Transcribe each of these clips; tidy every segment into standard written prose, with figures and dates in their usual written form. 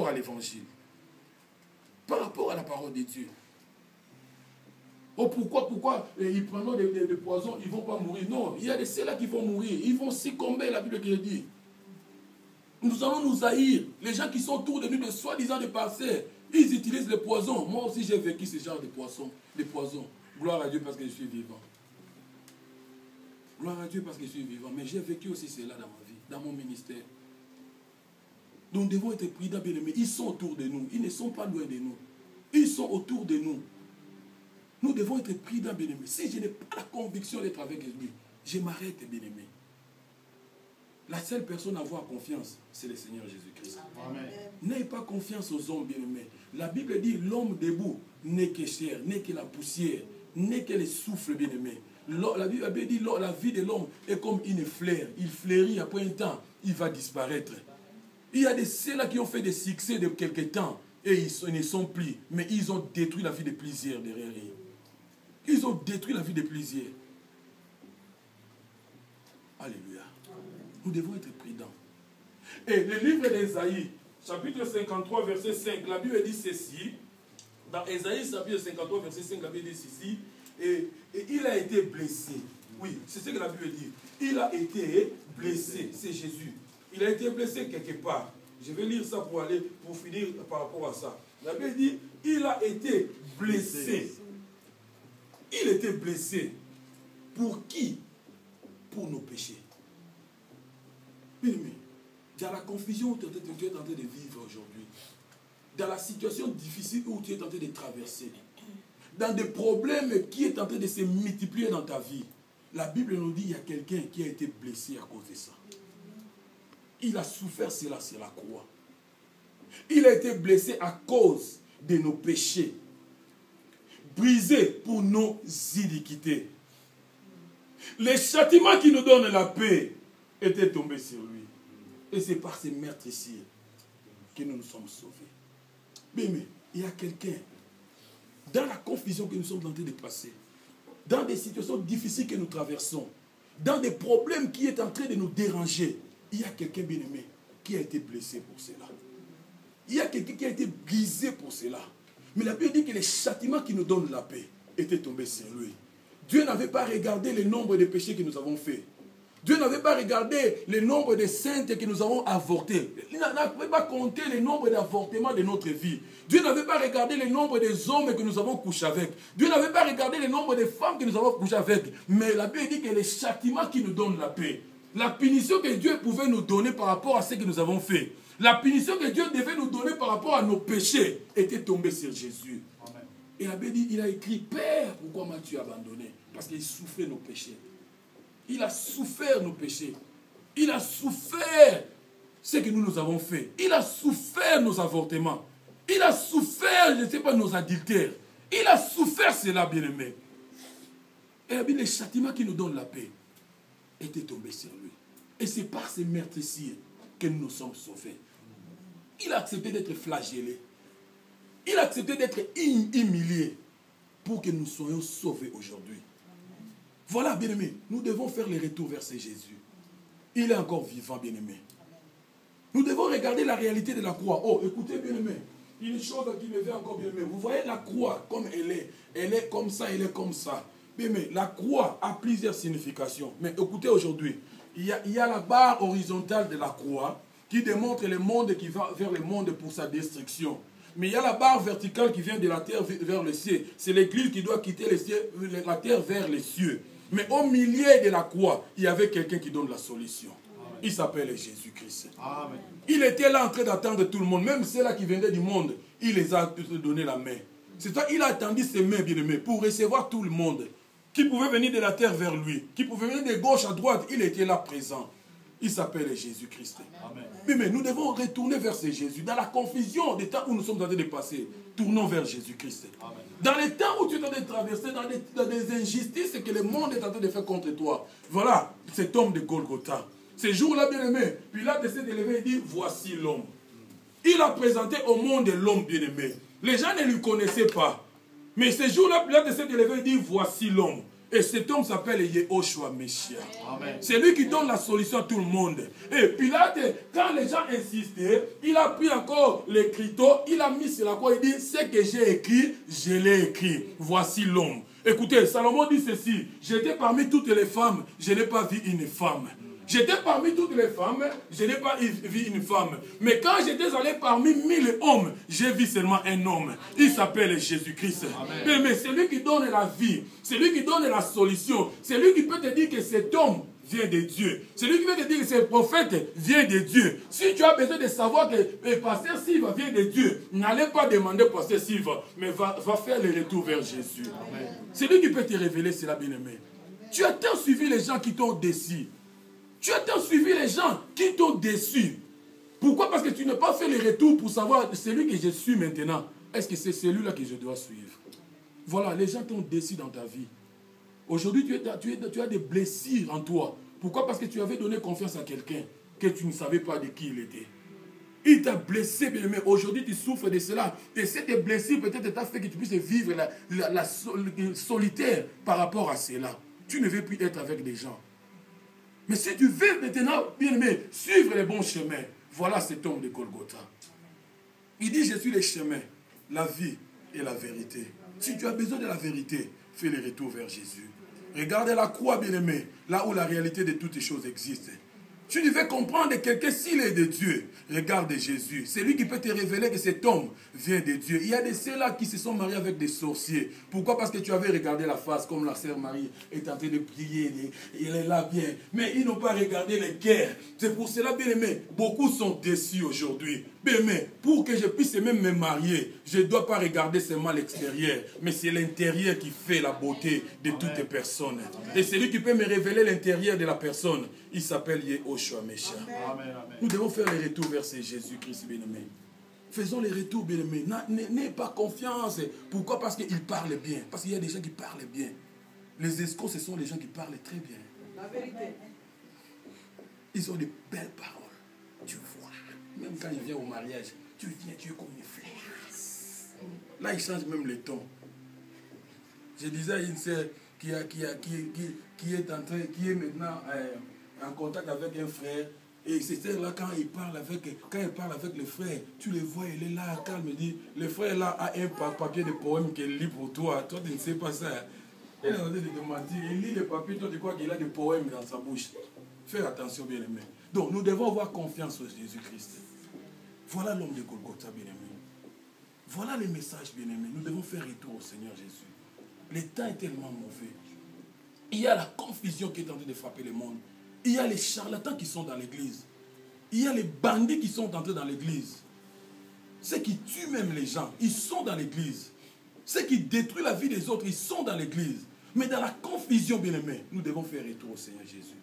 rapport à l'évangile, par rapport à la parole de Dieu. Oh, pourquoi ils prennent des poisons, ils ne vont pas mourir? Non, il y a des ceux-là qui vont mourir. Ils vont succomber, la Bible qui le dit. Nous allons nous haïr. Les gens qui sont autour de nous, de soi-disant des parcelles, ils utilisent les poisons. Moi aussi, j'ai vécu ce genre de poisons. Gloire à Dieu parce que je suis vivant. Gloire à Dieu parce que je suis vivant. Mais j'ai vécu aussi cela dans ma vie, dans mon ministère. Donc nous devons être prudents, bien-aimés. Ils sont autour de nous. Ils ne sont pas loin de nous. Ils sont autour de nous. Nous devons être prudents, bien-aimés. Si je n'ai pas la conviction d'être avec lui, je m'arrête, bien-aimé. La seule personne à avoir confiance, c'est le Seigneur Jésus-Christ. N'ayez pas confiance aux hommes, bien-aimés. La Bible dit, l'homme debout n'est que chair, n'est que la poussière, n'est que le souffle, bien-aimé. La Bible dit, la vie de l'homme est comme une fleur. Il fleurit, après un temps, il va disparaître. Il y a des ceux-là qui ont fait des succès de quelque temps, et ils ne sont plus, mais ils ont détruit la vie de plusieurs derrière eux. Ils ont détruit la vie de plusieurs. Alléluia. Nous devons être prudents. Et le livre d'Ésaïe, chapitre 53, verset 5, la Bible dit ceci. Dans Ésaïe, chapitre 53, verset 5, la Bible dit ceci. Et il a été blessé. Oui, c'est ce que la Bible dit. Il a été blessé. C'est Jésus. Il a été blessé quelque part. Je vais lire ça pour finir par rapport à ça. La Bible dit, il a été blessé. Il était blessé. Pour qui? Pour nos péchés. Mais, dans la confusion où tu es en train de vivre aujourd'hui, dans la situation difficile où tu es en train de traverser, dans des problèmes qui est en train de se multiplier dans ta vie, la Bible nous dit qu'il y a quelqu'un qui a été blessé à cause de ça. Il a souffert cela sur la croix. Il a été blessé à cause de nos péchés, brisé pour nos iniquités. Les châtiments qui nous donnent la paix étaient tombés sur lui. Et c'est par ces meurtrissures que nous nous sommes sauvés. Mais il y a quelqu'un, dans la confusion que nous sommes en train de passer, dans des situations difficiles que nous traversons, dans des problèmes qui est en train de nous déranger, il y a quelqu'un, bien-aimé, qui a été blessé pour cela. Il y a quelqu'un qui a été brisé pour cela. Mais la Bible dit que les châtiments qui nous donnent la paix étaient tombés sur lui. Dieu n'avait pas regardé le nombre de péchés que nous avons faits. Dieu n'avait pas regardé le nombre de saintes que nous avons avortés. Il n'avait pas compté le nombre d'avortements de notre vie. Dieu n'avait pas regardé le nombre des hommes que nous avons couché avec. Dieu n'avait pas regardé le nombre de femmes que nous avons couché avec. Mais la Bible dit que les châtiments qui nous donnent la paix, la punition que Dieu pouvait nous donner par rapport à ce que nous avons fait, la punition que Dieu devait nous donner par rapport à nos péchés, était tombée sur Jésus. Amen. Et la Bible dit, il a écrit, Père, pourquoi m'as-tu abandonné? Parce qu'il souffrait nos péchés. Il a souffert nos péchés. Il a souffert ce que nous avons fait. Il a souffert nos avortements. Il a souffert, je ne sais pas, nos adultères. Il a souffert cela, bien-aimé. Et la Bible, les châtiments qui nous donnent la paix étaient tombés sur lui. Et c'est par ces meurtrissures que nous nous sommes sauvés. Il a accepté d'être flagellé. Il a accepté d'être humilié pour que nous soyons sauvés aujourd'hui. Voilà, bien-aimé, nous devons faire le retour vers ce Jésus. Il est encore vivant, bien-aimé. Nous devons regarder la réalité de la croix. Oh, écoutez, bien-aimé, une chose qui me vient encore, bien-aimé. Vous voyez la croix comme elle est. Elle est comme ça, elle est comme ça. Bien-aimé, la croix a plusieurs significations. Mais écoutez, aujourd'hui, il y a la barre horizontale de la croix qui démontre le monde qui va vers le monde pour sa destruction. Mais il y a la barre verticale qui vient de la terre vers le ciel. C'est l'église qui doit quitter le ciel, la terre vers les cieux. Mais au milieu de la croix, il y avait quelqu'un qui donne la solution. Amen. Il s'appelle Jésus-Christ. Il était là en train d'attendre tout le monde. Même ceux-là qui venaient du monde, il les a donné la main. C'est ça, il a attendu ses mains, bien-aimés, pour recevoir tout le monde. Qui pouvait venir de la terre vers lui. Qui pouvait venir de gauche à droite. Il était là présent. Il s'appelle Jésus-Christ. Mais nous devons retourner vers ce Jésus. Dans la confusion des temps où nous sommes en train de passer, tournons vers Jésus-Christ. Dans les temps où tu es en train de traverser, dans des injustices que le monde est en train de faire contre toi. Voilà, cet homme de Golgotha. Ce jour-là, bien-aimé, Pilate s'est élevé et dit, voici l'homme. Il a présenté au monde l'homme bien-aimé. Les gens ne lui connaissaient pas. Mais ce jour-là, Pilate s'est élevé et dit, voici l'homme. Et cet homme s'appelle Yehoshua Messia. C'est lui qui donne la solution à tout le monde. Et Pilate, quand les gens insistaient, il a pris encore l'écriteau, il a mis sur la croix, il dit, ce que j'ai écrit, je l'ai écrit. Voici l'homme. Écoutez, Salomon dit ceci, j'étais parmi toutes les femmes, je n'ai pas vu une femme. J'étais parmi toutes les femmes, je n'ai pas vu une femme. Mais quand j'étais allé parmi 1000 hommes, j'ai vu seulement un homme. Il s'appelle Jésus-Christ. Mais c'est lui qui donne la vie. C'est lui qui donne la solution. C'est lui qui peut te dire que cet homme vient de Dieu. C'est lui qui peut te dire que ce prophète vient de Dieu. Si tu as besoin de savoir que le pasteur Silva vient de Dieu, n'allez pas demander pasteur Silva, mais va faire le retour vers Jésus. C'est lui qui peut te révéler cela, bien-aimé. Tu as tant suivi les gens qui t'ont déçu. Tu as tant suivi les gens qui t'ont déçu. Pourquoi? Parce que tu n'as pas fait le retour pour savoir celui que je suis maintenant. Est-ce que c'est celui-là que je dois suivre? Voilà, les gens t'ont déçu dans ta vie. Aujourd'hui, tu as des blessures en toi. Pourquoi? Parce que tu avais donné confiance à quelqu'un que tu ne savais pas de qui il était. Il t'a blessé, bien aimé. Aujourd'hui, tu souffres de cela. Et cette blessure, peut-être, t'a fait que tu puisses vivre la solitaire par rapport à cela. Tu ne veux plus être avec des gens. Mais si tu veux maintenant, bien aimé, suivre les bons chemins, voilà cet homme de Golgotha. Il dit, je suis le chemin, la vie et la vérité. Si tu as besoin de la vérité, fais le retour vers Jésus. Regarde la croix, bien aimé, là où la réalité de toutes les choses existe. Tu devais comprendre quelqu'un s'il est de Dieu. Regarde Jésus. C'est lui qui peut te révéler que cet homme vient de Dieu. Il y a de ceux-là qui se sont mariés avec des sorciers. Pourquoi? Parce que tu avais regardé la face comme la sœur Marie est en train de prier. Elle est là bien. Mais ils n'ont pas regardé les guerres. C'est pour cela, bien aimé, beaucoup sont déçus aujourd'hui. Bien aimé, pour que je puisse même me marier, je ne dois pas regarder seulement l'extérieur, mais c'est l'intérieur qui fait la beauté de toutes les personnes. Et celui qui peut me révéler l'intérieur de la personne, il s'appelle Yehoshua Messia. Nous devons faire le retour vers Jésus-Christ, bien-aimé. Faisons le retour, bien-aimé. N'aie pas confiance. Pourquoi? Parce qu'il parle bien. Parce qu'il y a des gens qui parlent bien. Les escrocs, ce sont les gens qui parlent très bien. La vérité. Ils ont de belles paroles. Tu vois. Même quand il vient au mariage, tu viens, tu es comme une fleur. Là, il change même le ton. Je disais à une sœur qui est maintenant en contact avec un frère. Et c'est là quand il parle avec le frère, tu le vois, il est là, calme, il dit, le frère là a un papier de poème qu'il lit pour toi. Toi, tu ne sais pas ça. Il est en train de te mentir. Il lit le papier, toi, tu crois qu'il a des poèmes dans sa bouche. Fais attention, bien-aimé. Donc, nous devons avoir confiance en Jésus-Christ. Voilà l'homme de Golgotha, bien-aimé. Voilà les messages, bien-aimés. Nous devons faire retour au Seigneur Jésus. Le temps est tellement mauvais. Il y a la confusion qui est en train de frapper le monde. Il y a les charlatans qui sont dans l'église. Il y a les bandits qui sont entrés dans l'église. Ceux qui tuent même les gens, ils sont dans l'église. Ceux qui détruisent la vie des autres, ils sont dans l'église. Mais dans la confusion, bien-aimé, nous devons faire retour au Seigneur Jésus.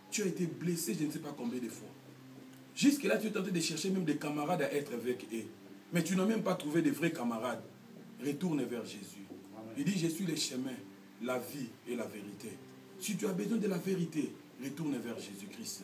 Tu as été blessé, je ne sais pas combien de fois. Jusque-là, tu es en train de chercher même des camarades à être avec eux. Mais tu n'as même pas trouvé de vrais camarades. Retourne vers Jésus. Il dit, je suis le chemin, la vie et la vérité. Si tu as besoin de la vérité, retourne vers Jésus-Christ.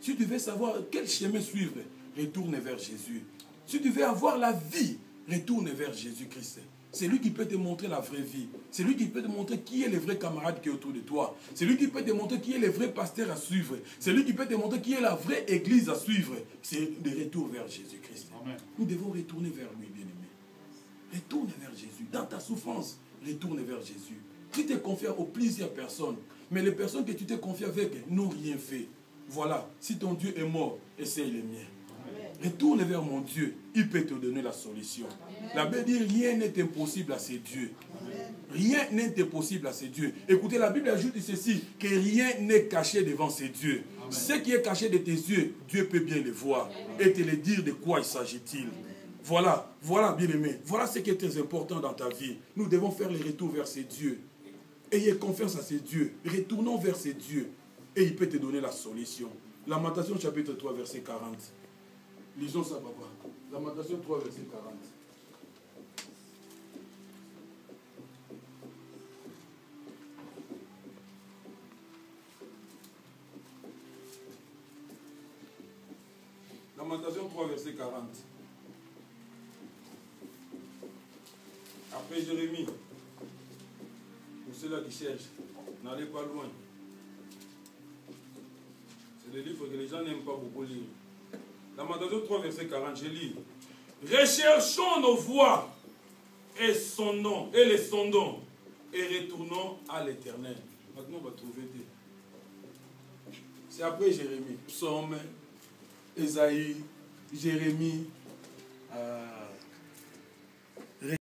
Si tu veux savoir quel chemin suivre, retourne vers Jésus. Si tu veux avoir la vie, retourne vers Jésus-Christ. C'est lui qui peut te montrer la vraie vie. C'est lui qui peut te montrer qui est le vrai camarade qui est autour de toi. C'est lui qui peut te montrer qui est le vrai pasteur à suivre. C'est lui qui peut te montrer qui est la vraie église à suivre. C'est le retour vers Jésus-Christ. Nous devons retourner vers lui, bien-aimé. Retourne vers Jésus. Dans ta souffrance, retourne vers Jésus. Tu te confies aux plusieurs personnes. Mais les personnes que tu te confies avec n'ont rien fait. Voilà. Si ton Dieu est mort, essaye le mien. Retourne vers mon Dieu, il peut te donner la solution. La Bible dit rien n'est impossible à ces dieux. Rien n'est impossible à ces dieux. Écoutez, la Bible ajoute ceci, que rien n'est caché devant ces dieux. Ce qui est caché de tes yeux, Dieu peut bien le voir et te le dire de quoi il s'agit-il. Voilà, voilà bien aimé. Voilà ce qui est très important dans ta vie. Nous devons faire le retour vers ces dieux. Ayez confiance à ces dieux. Retournons vers ces dieux et il peut te donner la solution. Lamentation chapitre 3 verset 40. Lisons ça, papa. Lamentation 3, verset 40. Lamentation 3, verset 40. Après Jérémie, pour ceux-là qui cherchent, N'allez pas loin. C'est le livre que les gens n'aiment pas beaucoup lire. Lamentation 3, verset 40, je lis. Recherchons nos voies et sondons, et les sondons, et retournons à l'Éternel. Maintenant, on va trouver Dieu. C'est après Jérémie. Psaume, Ésaïe, Jérémie,